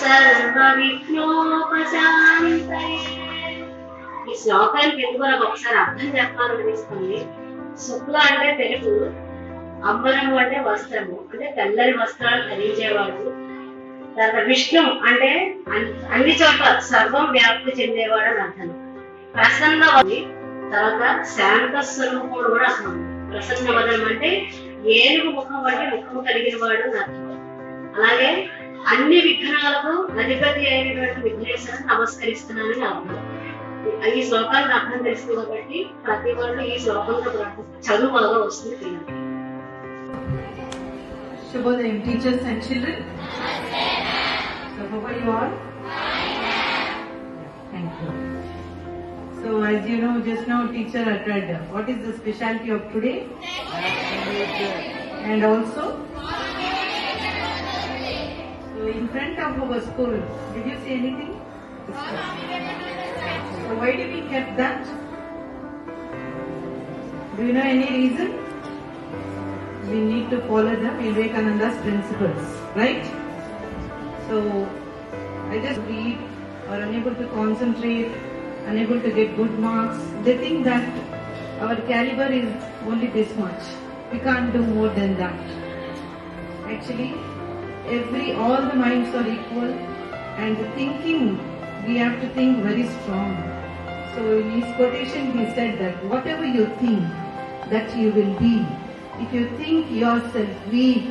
సర్వవిఘ్నోపశాంతయే. ఈ శ్లోకానికి ఎందుకు నాకు ఒకసారి అర్థం చెప్పాలనిపిస్తుంది. శుక్ల అంటే తెలుగు, అంబరము అంటే వస్త్రము, అంటే తెల్లని వస్త్రాలు ధరించేవాడు. తర్వాత విష్ణు అంటే అన్ని చోట్ల సర్వం వ్యాప్తి చెందేవాడు అని అర్థం. ప్రసన్న తర్వాత శాంత స్వరూపుడు కూడా అర్థం. ప్రసన్న వదనం అంటే ఏనుగు ముఖం వంటి ముఖం కలిగిన వాడు అని అర్థం. అలాగే అన్ని విఘ్నాలకు అధిపతి అయినటువంటి విఘ్నేశ్వరుని నమస్కరిస్తున్నానని అర్థం. ఈ శ్లోకాలకు అర్థం తెలుస్తుంది కాబట్టి ప్రతి వాళ్ళు ఈ శ్లోకంతో చదువు బాగా వస్తుంది పిల్లలు. Shubhodayam, teachers and children. So how are you all? Thank you. So as you know, just now teacher uttered what is the specialty of today? And also, so in front of our school, did you see anything? So why did we kept that? Do you know any reason? We need to follow the Vivekananda's principles, right? So I just read or unable to concentrate, unable to get good marks. They think that our caliber is only this much. We can't do more than that. Actually, all the minds are equal, and the thinking, we have to think very strong. So in his quotation he said that whatever you think, that you will be. If you think yourself weak,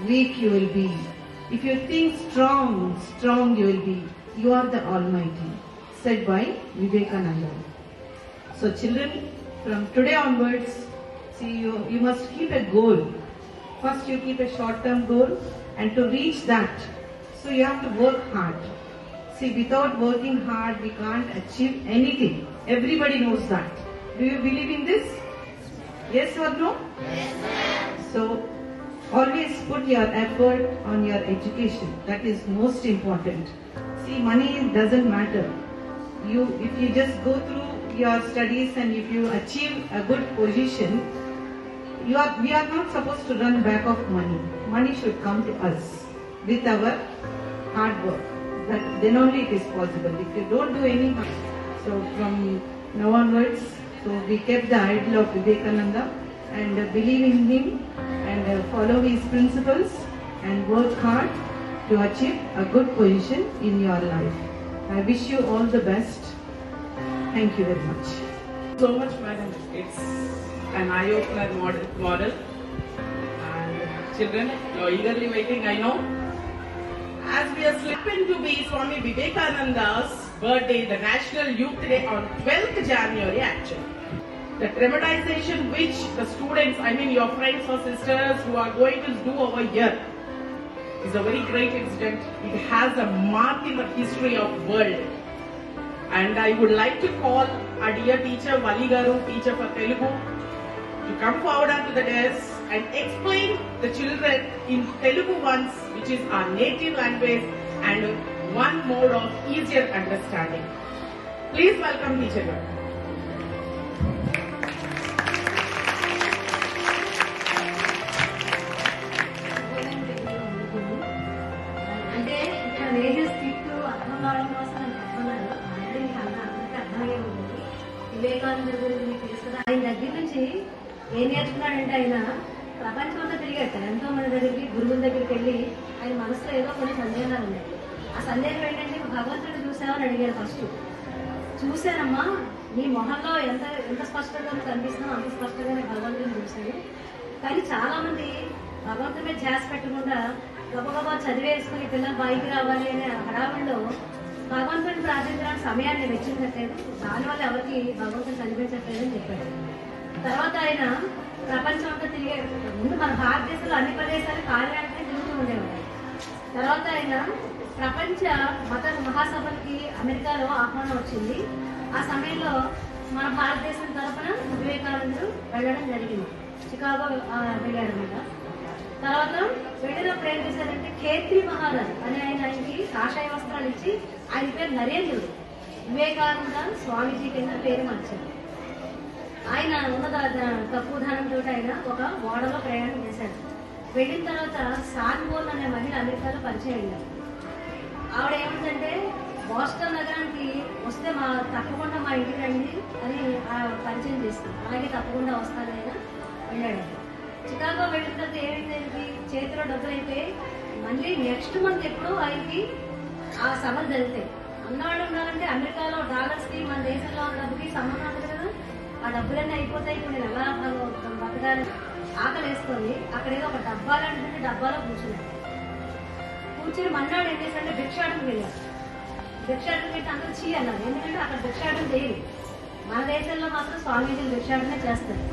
weak you will be. If you think strong, strong you will be. You are the Almighty, said by Vivekananda. So children, from today onwards, see you must keep a goal. First you keep a short-term goal, and to reach that, so you have to work hard. See, without working hard, we can't achieve anything. Everybody knows that. Do you believe in this? Yes or no? Yes, ma'am. So, always put your effort on your education. That is most important. See, money doesn't matter. If you just go through your studies and if you achieve a good position, we are not supposed to run back of money. Money should come to us with our hard work. Then only it is possible. If you don't do any, so from now onwards, so we kept the idol of Vivekananda and believe in him and follow his principles and work hard to achieve a good position in your life. I wish you all the best. Thank you very much. So much, madam. It's an eye-opener model. And children, you're eagerly waiting, I know. As we are slipping to be Swami Vivekananda's birthday, the National Youth Day on 12th January actually. The dramatization which the students, I mean your friends or sisters who are going to do over here is a very great incident. It has a mark in the history of world. And I would like to call our dear teacher, Vali Garu, teacher for Telugu, to come forward onto the desk and explain the children in Telugu once, which is our native language and one mode of easier understanding. Please welcome teacher Garu. అంటే ఇక్కడ వేసే script అర్థం కావడం కోసం నేను చెప్తున్నాను. Already మీకు అందరికీ అర్థమయ్యే ఉంటుంది. వివేకానంద గురించి మీకు తెలుసు కదా. ఆయన దగ్గర నుంచి ఏం నేర్చుకున్నాడంటే ఆయన ప్రపంచం అంతా తిరిగాడు. ఎంతో మంది దగ్గరికి, గురువుల దగ్గరికి వెళ్ళి ఆయన మనసులో ఏదో కొన్ని సందేహాలు ఉన్నాయి. ఆ సందేహం ఏంటంటే భగవంతుడు చూసావని అడిగారు. ఫస్ట్ చూశానమ్మా, నీ మొహంలో ఎంత ఎంత స్పష్టంగా కనిపిస్తున్నావు అంత స్పష్టంగానే భగవంతుని చూశాను. కానీ చాలా మంది భగవంతుడి మీద ధ్యాస పెట్టకుండా గబగబా చదివేసుకుని పిల్లలు బయటికి రావాలి అనే హడావిడిలో భగవంతుడిని ప్రార్థించడానికి సమయాన్ని వెచ్చించట్లేదు. దానివల్ల ఎవరికి భగవంతుని కనిపించట్లేదని చెప్పాడు. తర్వాత ఆయన ప్రపంచం అంతా తిరిగాడు. ముందు మన భారతదేశంలో అన్ని ప్రదేశాలు కార్యాలయానికి తిరుగుతూ ఉండేవాడు. తర్వాత ఆయన ప్రపంచ మత మహాసభలకి అమెరికాలో ఆహ్వానం వచ్చింది. ఆ సమయంలో మన భారతదేశం తరఫున వివేకానందుడు వెళ్ళడం జరిగింది. చికాగో వెళ్ళాడు అనమాట. తర్వాత వెళ్ళినప్పుడు ఏం చేశారంటే ఖేత్రి మహారాజ్ అనే ఆయనకి కాషాయ వస్త్రాలు ఇచ్చి ఆయన పేరు నరేంద్రుడు, వివేకానంద స్వామీజీ కింద పేరు మార్చారు. ఆయన ఉన్న తక్కువ ధనంతో ఆయన ఒక ఓడలో ప్రయాణం చేశాడు. వెళ్ళిన తర్వాత సాన్బోర్న్ అనే మహిళ అమెరికాలో పరిచయం అయ్యారు. ఆవిడ ఏమిటంటే బోస్టన్ నగరానికి వస్తే తప్పకుండా మా ఇంటికి రండి అని పరిచయం చేస్తుంది. అలాగే తప్పకుండా వస్తాను ఆయన వెళ్ళాడు. చికాగో వెళ్ళిన తర్వాత ఏమైంది, చేతిలో డబ్బులు అయిపోయి మళ్ళీ నెక్స్ట్ మంత్ ఎప్పుడు ఆయనకి ఆ సభలు జరుగుతాయి. అన్నవాళ్ళు ఉన్నారంటే అమెరికాలో డాలర్స్ కి మన దేశంలో డబ్బుకి సంబంధం ఉంటుంది కదా. ఆ డబ్బులన్నీ అయిపోతాయి. ఇప్పుడు నేను ఎలా బతకాలి, ఆకలి వేసుకొని అక్కడ ఏదో ఒక డబ్బా లాంటి డబ్బాలో కూర్చున్నాడు. కూర్చుని మన్నాడు ఏం చేశాడంటే భిక్షాటం వెళ్ళాడు. భిక్షాటం పెట్టి అందరూ చీ అన్నారు. ఎందుకంటే అక్కడ భిక్షాటం చేయరు. మన దేశంలో మాత్రం స్వామీజీలు భిక్షాటనే చేస్తారు.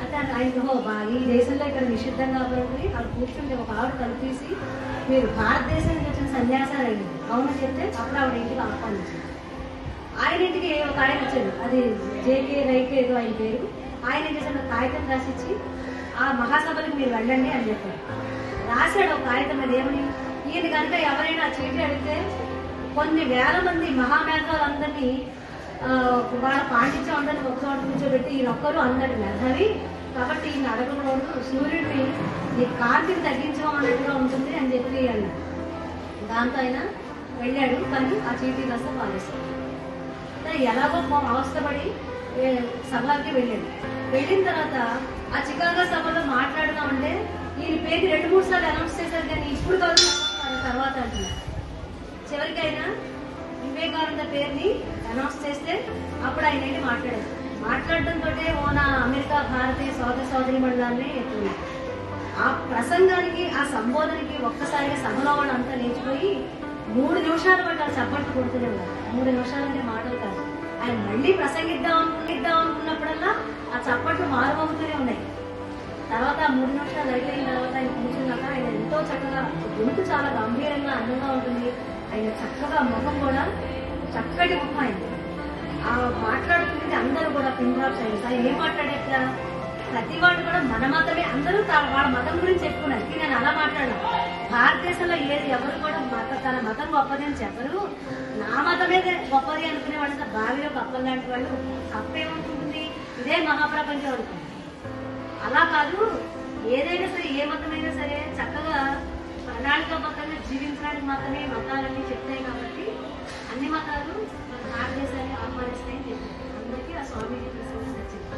అయితే ఆయనకు ఈ దేశంలో ఇక్కడ నిషిద్ధంగా కాబట్టి అక్కడ కూర్చుంటే ఒక ఆవిడ కలిపేసి మీరు భారతదేశం నుంచి వచ్చిన సన్యాసాలు అయింది అవును చెప్తే అప్పుడు ఆవిడ ఇంటికి ఆహ్వానించారు. ఆయన ఇంటికి ఒక ఆయన వచ్చాడు, అది జేకే రైకే ఏదో ఆయన పేరు. ఆయన ఏం చేశాడు, కాగితం రాసిచ్చి ఆ మహాసభలకు మీరు వెళ్ళండి అని చెప్పారు. రాశాడు ఒక కాగితం మీద ఏమని, ఈయన కనుక ఎవరైనా చీటీ అడిగితే కొన్ని వేల మంది మహామేధావులందరినీ వాళ్ళ పాండిత్యం అందరినీ ఒక చోట కూర్చోబెట్టి ఈయనొక్కరు అందరి మెధావి కాబట్టి ఈయన అడగకూడదు, సూర్యుడిని ఈ కాంతిని తగ్గించడం అన్నట్టుగా ఉంటుంది అని చెప్పి అన్నాడు. దాంతో ఆయన వెళ్ళాడు, కానీ ఆ చీటీ రాస్తే పాలిస్తాడు. ఎలాగో అవస్థపడి సభకి వెళ్ళాడు. వెళ్ళిన తర్వాత ఆ చికాగో సభలో మాట్లాడదామంటే ఈయన పేరు 2-3 సార్లు అనౌన్స్ చేశారు, కానీ ఇప్పుడు కాదు తర్వాత అంటున్నారు. చివరికైనా వివేకానంద పేరుని అనౌన్స్ చేస్తే అప్పుడు ఆయన వెళ్ళి మాట్లాడారు. మాట్లాడడంతో నా అమెరికా భారతీయ సోదర సోదరి మండలాన్ని ఎత్తున్నారు. ఆ ప్రసంగానికి ఆ సంబోధనకి ఒక్కసారిగా సభలో వాళ్ళు అంతా లేచిపోయి 3 నిమిషాలు వాళ్ళు చప్పట్లు కొడుతూనే ఉన్నారు. 3 నిమిషాలంటే మాటలు కాదు. ఆయన మళ్ళీ ప్రసంగిద్దాం అనుకున్నప్పుడల్లా ఆ చప్పట్లు మారుమవుతూనే ఉన్నాయి. తర్వాత 3 నిమిషాలు అయిపోయిన తర్వాత ఆయన కూర్చున్నాక ఆయన ఎంతో చక్కగా, గొంతు చాలా గంభీరంగా అందంగా ఉంటుంది. ఆయన చక్కగా ముఖం కూడా చక్కటి ముఖం అయింది. ఆ మాట్లాడుతుంది అందరూ కూడా పిండ్రాప్స్ అయ్యారు. ఆయన ఏం మాట్లాడేట ప్రతి వాళ్ళు కూడా మన మతమే, అందరూ వాళ్ళ మతం గురించి చెప్పుకున్నారు. నేను అలా మాట్లాడాను, భారతదేశంలో ఏది ఎవరు కూడా తన మతం గొప్పదని చెప్పరు, నా మతమే గొప్పది అనుకునే వాళ్ళంతా బావిలో కప్పలు లాంటి వాళ్ళు. కప్ప ఏమనుకుంటుంది, ఇదే మహాప్రపంచం అనుకుంటుంది. అలా కాదు, ఏదైనా సరే ఏ మతమైనా సరే చక్కగా ప్రణాళికాబద్ధంగా జీవించడానికి మాత్రమే మతాలన్నీ చెప్తాయి. కాబట్టి అన్ని మతాలు మన భారతదేశాన్ని ఆహ్వానిస్తాయని చెప్పారు. అందరికీ ఆ స్వామీజీ ప్రసంగం నచ్చింది.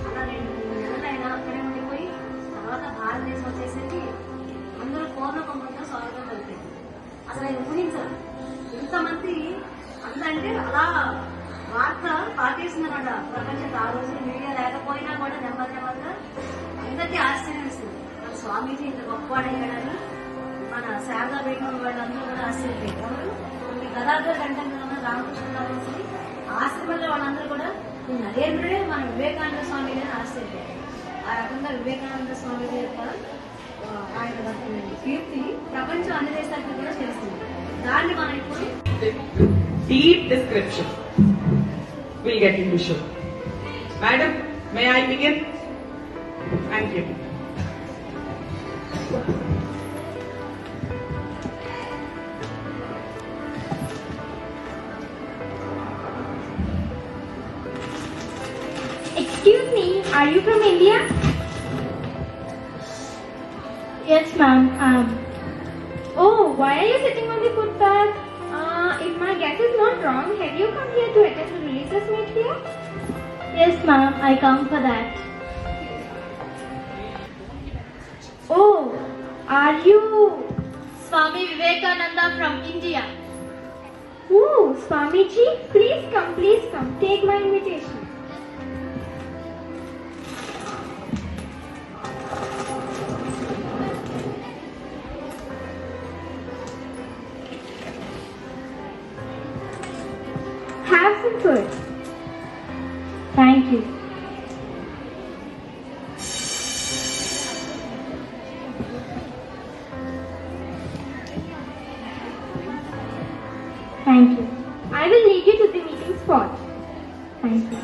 అలా 2-3 నెలలు అయినా అక్కడే ఉండిపోయి తర్వాత భారతదేశం వచ్చేసరికి అందరూ పూర్ణ కుంభంతో స్వాగతం పలికారు. అసలు ఆయన ఊహించారు ఇంతమంది అంటే అలా వార్త పాకేసిందన్నమాట ప్రపంచం. ఆ రోజు మీడియా లేకపోయినా కూడా నెమ్మదిగా అందరికీ ఆశ్చర్యం ఇస్తుంది. మన స్వామీజీ ఇంత గొప్పవాడయ్యాడని మన శారదా బేగం వాళ్ళందరూ కూడా ఆశ్చర్యపోయారు. ఎవరు గదాధర్ గంటం రామకృష్ణ పరమహంసని ఆశ్రమంలో వాళ్ళందరూ కూడా నరేంద్రుడే మన వివేకానంద స్వామిని ఆశ్చర్యపోయారు. ఆ రకంగా వివేకానంద స్వామి యొక్క ఆయన కీర్తి ప్రపంచం అన్ని దేశాలకు కూడా చేస్తుంది. దాన్ని మనం ఇప్పుడు deep description will get into show. Madam, may I begin? Thank you. Excuse me, are you from India? Yes, ma'am. Oh, why are you sitting on the footpath? If my guess is not wrong, have you come here to attend the religious meet here? Yes, ma'am. I come for that. Oh, are you Swami Vivekananda from India? Oh, Swamiji, please come, take my invitation. Have some food. Thank you. Thank you. I will lead you to the meeting spot. Thank you.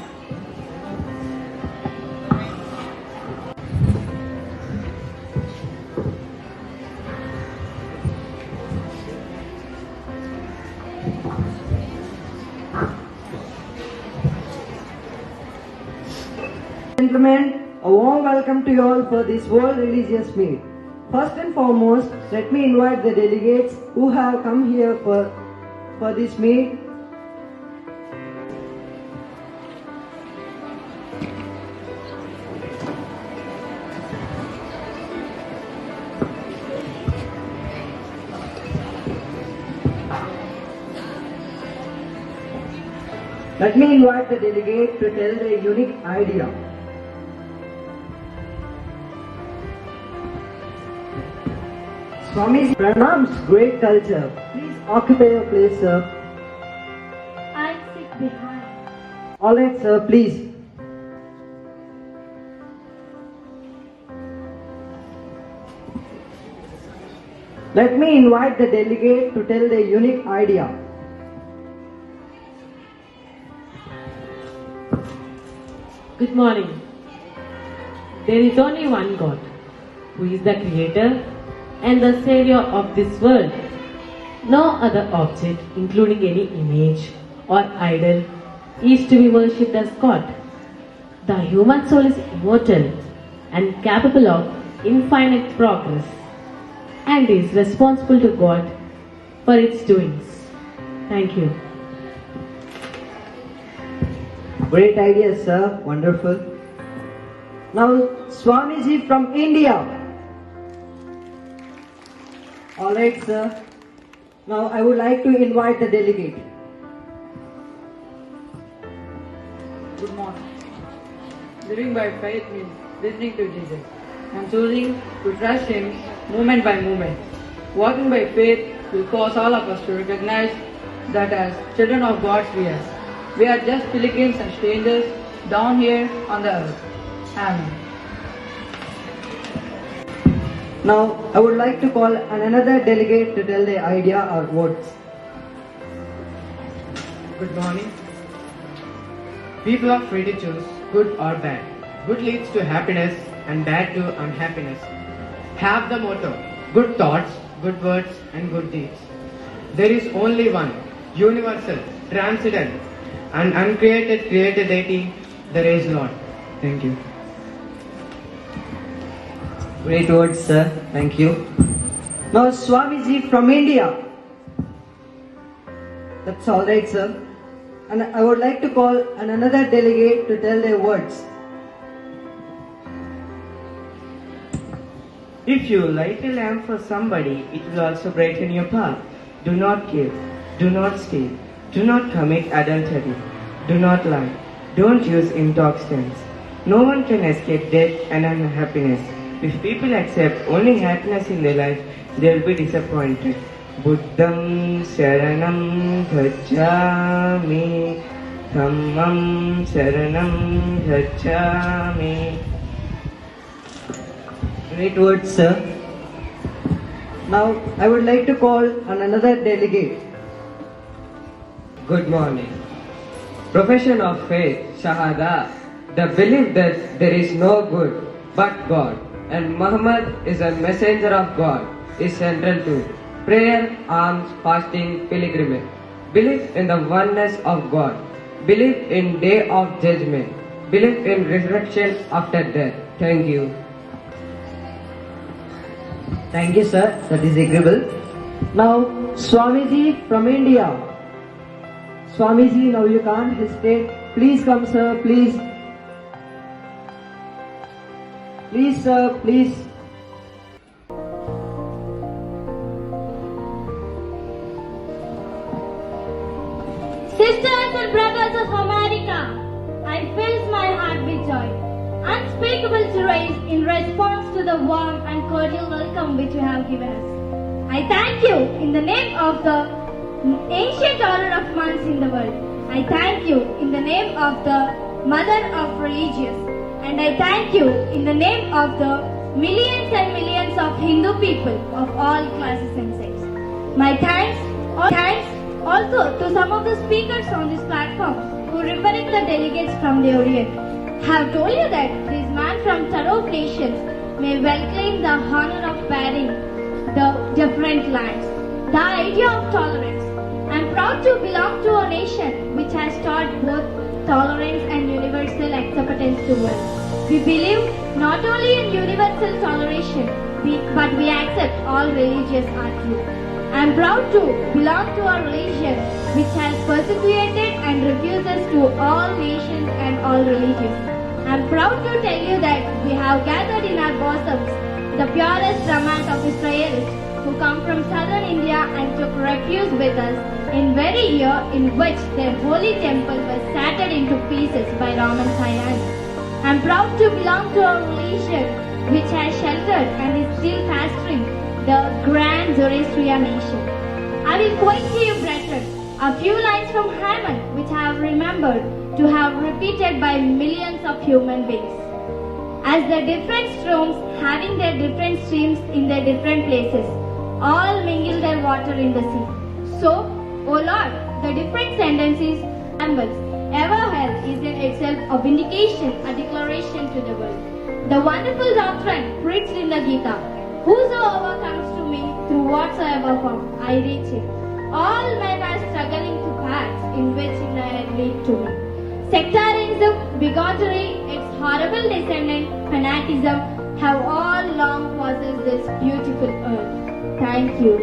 Gentlemen, a warm welcome to you all for this World Religious Meet. First and foremost, let me invite the delegates who have come here for for this meet. Let me invite the delegate to tell their unique idea. Swami Pranam's great culture. Please occupy your place, sir. I'll sit behind. Alright, sir, please. Let me invite the delegate to tell their unique idea. Good morning. There is only one God, who is the creator and the savior of this world. No other object, including any image or idol, is to be worshipped as God. The human soul is immortal and capable of infinite progress and is responsible to God for its doings. Thank you. Great idea, sir. Wonderful. Now, Swamiji from India. Alright, sir. Now, I would like to invite the delegate. Good morning. Living by faith means listening to Jesus and choosing to trust Him moment by moment. Walking by faith will cause all of us to recognize that as children of God we are just pilgrims and strangers down here on the earth. Amen. Now, I would like to call another delegate to tell their idea or words. Good morning. People are free to choose good or bad. Good leads to happiness and bad to unhappiness. Have the motto, good thoughts, good words and good deeds. There is only one, universal, transcendent and uncreated created deity, there is Lord. Thank you. Great words, sir. Thank you. Now, Swamiji from India. That's alright, sir. And I would like to call another delegate to tell their words. If you light a lamp for somebody, it will also brighten your path. Do not kill. Do not steal. Do not commit adultery. Do not lie. Don't use intoxicants. No one can escape death and unhappiness. If people accept only happiness in their life, they will be disappointed. Buddham Sharanam Gacchami Dhammam Sharanam Gacchami. Great words, sir. Now, I would like to call another delegate. Good morning. Profession of faith, Shahada, the belief that there is no good but God and Muhammad is a messenger of God is central to prayer, alms, fasting, pilgrimage. Belief in the oneness of God. Belief in day of judgment. Belief in resurrection after death. Thank you. Thank you, sir. That is agreeable. Now, Swamiji from India. Swamiji, now you can't hesitate. Please come, sir, please. Please, sir, please. Sisters and brothers of America, I fill my heart with joy, unspeakable to raise in response to the warm and cordial welcome which you have given us. I thank you in the name of the ancient order of monks in the world. I thank you in the name of the mother of religions. And I thank you in the name of the millions and millions of Hindu people of all classes and sects. My thanks also to some of the speakers on this platform who represent the delegates from the Orient. Have told you that this man from Tarok nations may well claim the honor of bearing the different lands. The idea of tolerance. I am proud to belong to a nation which has taught both tolerance and universal acceptance to all. We believe not only in universal toleration, but we accept all religions are true. I am proud to belong to a religion which has persecuted and refuses to all nations and all religions. I am proud to tell you that we have gathered in our bosoms the purest Brahmans of Israelites who come from southern India and took refuge with us in very year in which their holy temple was shattered into pieces by Roman tyranny. I am proud to belong to a religion which has sheltered and is still fostering the grand Zoroastrian nation. I will quote to you, brethren, a few lines from Haman which I have remembered to have repeated by millions of human beings. As the different streams having their different streams in their different places, all mingle their water in the sea. So, O Lord, the different tendencies and ever held is in itself a vindication, a declaration to the world. The wonderful doctrine preached in the Gita, whosoever comes to me through whatsoever form, I reach him. All men are struggling to paths in which they lead to me. Sectarianism, bigotry, its horrible descendant, fanaticism, have all long possessed this beautiful earth. Thank you.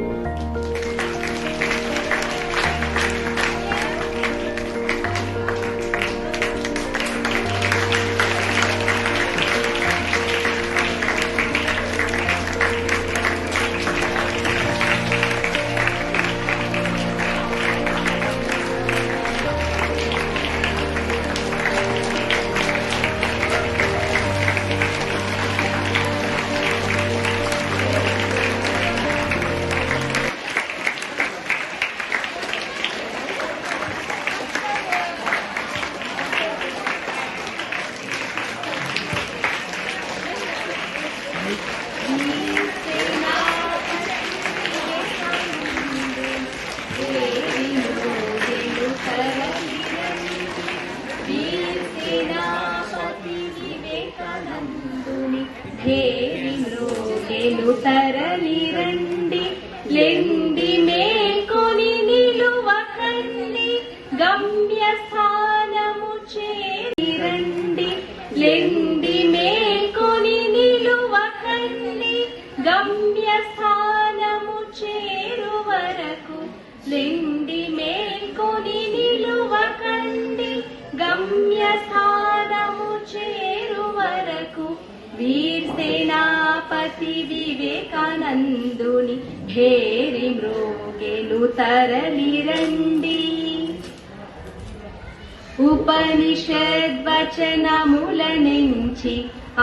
తరలిరండి లెండి మేల్కొని నిలువకండి గమ్యస్థానము చేరండి లెండి మేల్కొని నిలువకండి గమ్యస్థానము చేరు వరకు లెండి మేల్కొని నిలువకండి గమ్యస్థానము చేరు వరకు వీర్ సేనాపతి వివేకానందుని భేరి మ్రోగెను తరలిరండి ఉపనిషద్వచనముల నుంచి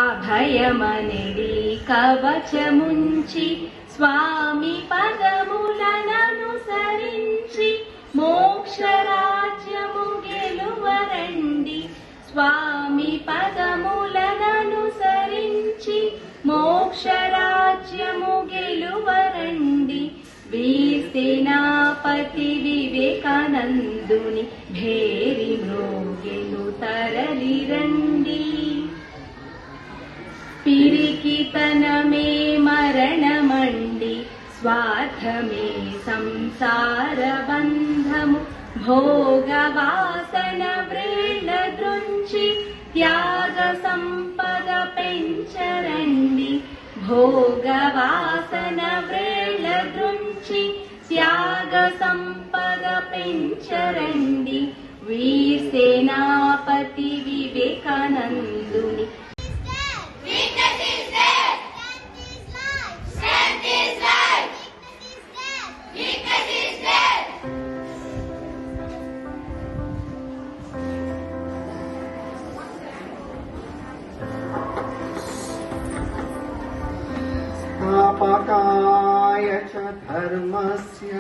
అభయమనిడి కవచముంచి స్వామి పదములననుసరించి మోక్షరాజ్యము గెలువరండి స్వామి పదములననుసరించి మోక్షరాజ్యము గెలువరండి వీర్ సేనాపతి వివేకానందుని భేరి మ్రోగెను తరలిరండి పిరికితనమే మరణమండి స్వార్థమే సంసార బంధము భోగవాసన వ్రేళ దృంచి త్యాగ సంపద పెంచరండి భోగవాసన వ్రేళ దృంచి త్యాగ సంపద పెంచరండి వీర్ సేనాపతి వివేకానందుని स्थापकाय च धर्मस्य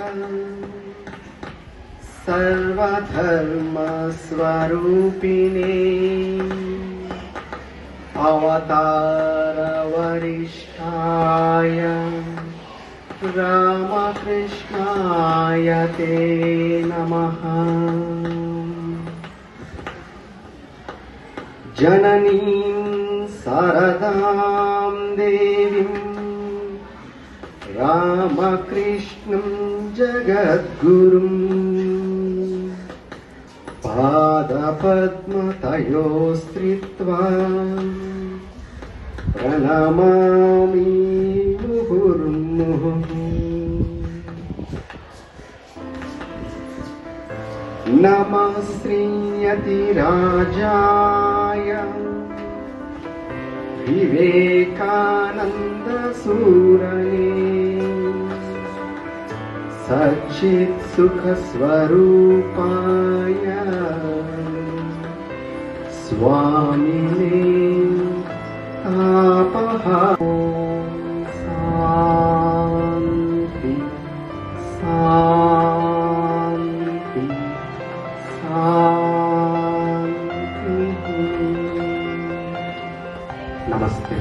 सर्वधर्मस्वरूपिणे अवतारवरिष्ठाय रामकृष्णाय ते नमः। जननीं शारदां देवीं रामकृष्णं जगद्गुरुं पादपद्मतयोस्त्रित्वा प्रणमामि मुहुर्मुहुः। नमः श्रीयतिराजाय विवेकानन्दसूरने सच्चित्सुखस्वरूपाय स्वामिने तापहारो शान्ति शान्ति शान्तिः। नमस्ते।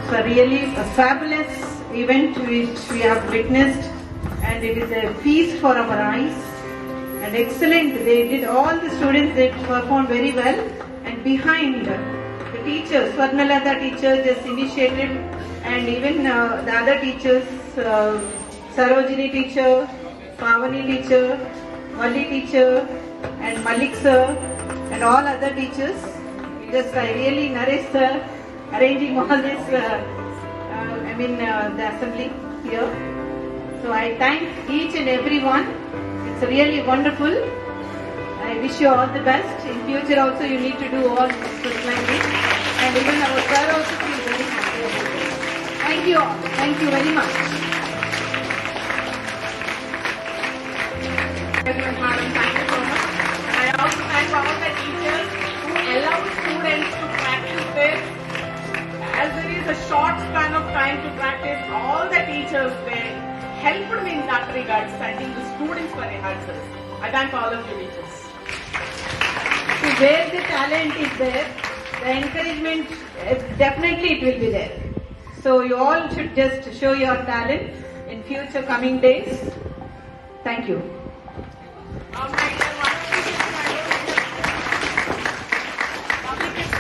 So really a fabulous event which we have witnessed, and it is a feast for our eyes, and excellent. They did, all the students, they performed very well, and behind the teachers, Swarnalata teacher just initiated, and even the other teachers, Sarojini teacher, Pavani teacher, Valli teacher, and Malik sir, and all other teachers. Just I really Naresh sir arranging all this, the assembly here. So I thank each and every one. It's really wonderful. I wish you all the best. In future also you need to do all such like this. And even our sir also feel very happy about it. Thank you all. Thank you very much. Madam, thank you so much. I also thank all the teachers who allow students to practice this. As there is a short span of time to practice, all the teachers there helped me in that regard, sending the students for rehearsals. I thank all of you teachers. So where the talent is there, the encouragement, definitely it will be there. So you all should just show your talent in future coming days. Thank you.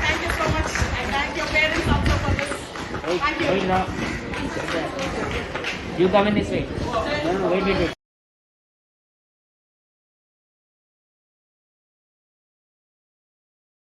Thank you so much. I thank your parents also for this. Thank you. You come in this way. No, wait.